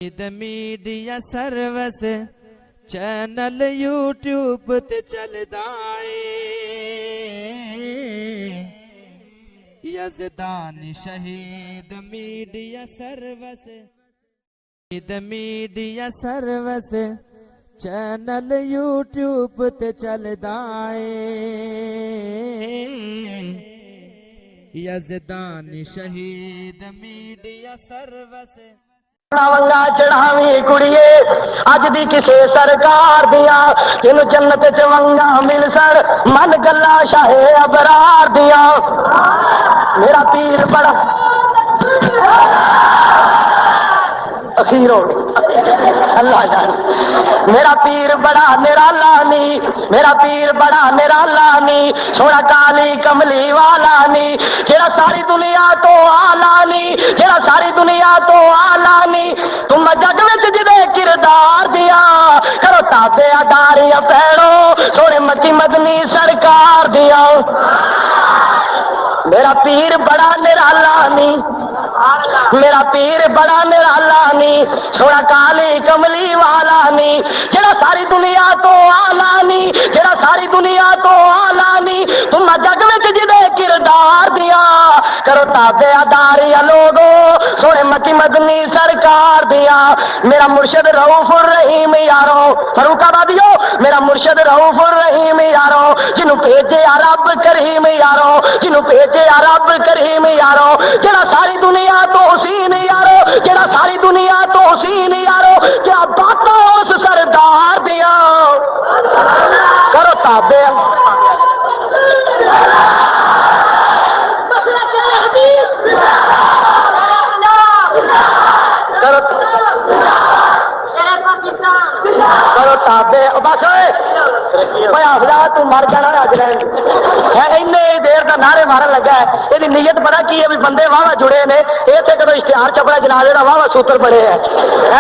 media service channel YouTube تے چلدا اے یزدان شہید میڈیا سروس چینل یوٹیوب تے چلدا اے یزدان شہید میڈیا سروس ونگا چڑھاوی کڑیے اج دی کسے سرکار دیا تین جنت چ ونگا مل سر من گلا شاہ ابرار دیا میرا پیر بڑا اخیر ہو اللہ جان میرا پیر بڑا نرالا نی میرا پیر بڑا نرالا نی سونا کالی کملی والا نی جڑا ساری دنیا تو آلہ نی جڑا ساری دنیا تو آلہ نی تم جگ وچ جدے کردار دیا کرو تابے اداریاں پیڑو سونے مکی مدنی سرکار دیا میرا پیر بڑا نرالا نی میرا پیر بڑا نرالا نی سونا کالی کملی والا نی جڑا ساری دنیا تو آلہ نی جڑا ساری دنیا تو آلہ نی تم جگ وچ جدے کردار دیا کرو تابے اداریاں لوگو سونے مکی مدنی سرکار دیا میرا مرشد رؤوف الرحیم یارو فاروق آبادیو میرا مرشد رؤوف الرحیم یارو جنوں بھیجے رب کریم یارو جنوں بھیجے رب کریم یارو جڑا ساری دنیا تو حسین یارو جڑا ساری دنیا تو حسین یارو کیا باتاں اس سردار دیا کرو تابے کرو تابے بس حافظہ تو مر جانا اج رہن دیر کا نعرے مارن لگا ہے یہ نیت پتا کی ہے بھی بندے واہ جڑے نے یہ تو کدو اشتہار چپڑا جنازے کا واہ سوتر بڑے ہے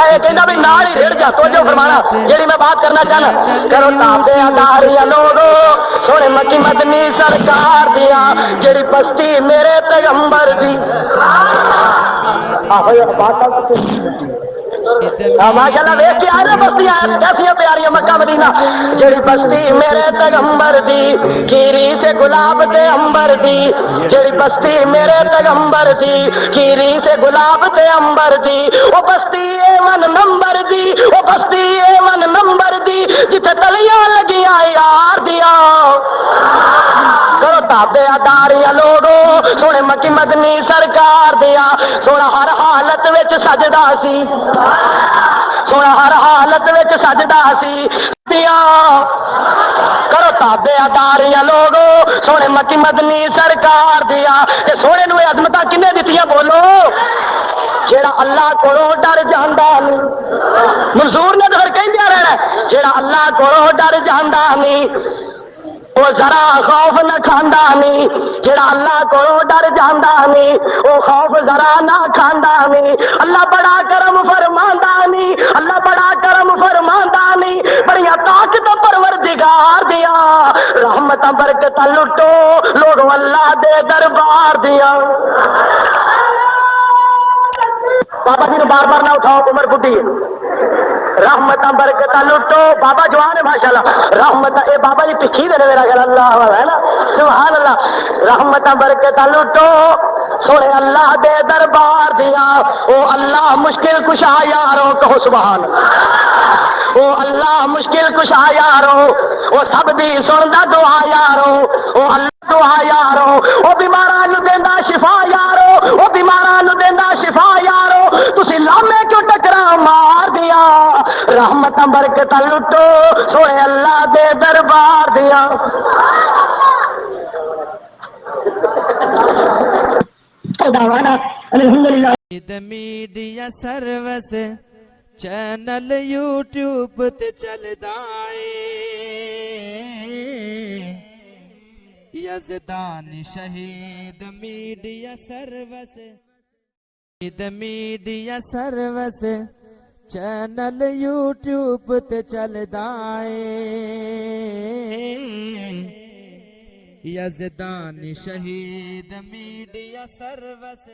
یہ کہنا بھی نال ہی رڑ جا تو جو فرمانا جیڑی میں بات کرنا چاہنا کرو تابے اداریاں لوگو سونے مکی مدنی سرکار دیا جیڑی بستی میرے پیغمبر دی ماشاءاللہ ویکھ کے آئے بستی کیسی پیاری مکہ مدینہ جڑی بستی میرے پیغمبر دی کیری سے گلاب تے امبر دی جڑی بستی میرے پیغمبر دی کیری سے گلاب تے امبر دی او بستی A1 نمبر دی او بستی A1 نمبر دی جتے تلیاں لگیاں یار دیا کرو تابے اداریاں لوگو سونے مکی مدنی سرکار دیا سونا ہر حالت وچ سجدا سی سونا ہر حالت وچ سجدا سی دیا کرو تابے اداریاں لوگو سونے مکی مدنی سرکار دیا تے سونے نو عظمتاں کنے دتیاں بولو جیڑا اللہ کولوں ڈر جاندا نہیں منظور نے تو پھر کہندیا رہنا جیڑا اللہ کولوں ڈر جاندا نہیں وہ ذرا خوف نہ کھاندا نہیں جیڑا اللہ کو ڈر جاندا نہیں وہ خوف ذرا نہ کھاندا نہیں اللہ بڑا کرم فرماندا نہیں اللہ بڑا کرم فرماندا نہیں بڑیاں طاقت پروردگار دیا رحمتاں برکتاں لٹو لوگ اللہ دے دربار دیا بابا جی نے بار بار نہ اٹھاؤ عمر بڈھی رحمتاں برکتاں لٹو بابا جوان ہے ماشاءاللہ رحمتاں اے بابا جی پکھی دے میرا خیال اللہ ہے نا سبحان اللہ رحمتاں برکتاں لٹو سونے اللہ دے دربار دیا او اللہ مشکل کشا یارو کہو سبحان او اللہ مشکل کشا یارو او سب دی سندا دعا یارو او اللہ دعا یارو او بیماراں نو دیندا شفا یارو او بیماراں نو دیندا شفا یارو تسی لامے کیوں ٹکرا مار دیا رحمتاں برکتاں لٹو سونے اللہ دے دربار دیا الحمدللہ میڈیا سروس چینل یوٹیوب تے چلدا اے یزدان شہید میڈیا سروس چینل یوٹیوب تے چلدا اے یزدان شہید میڈیا سروس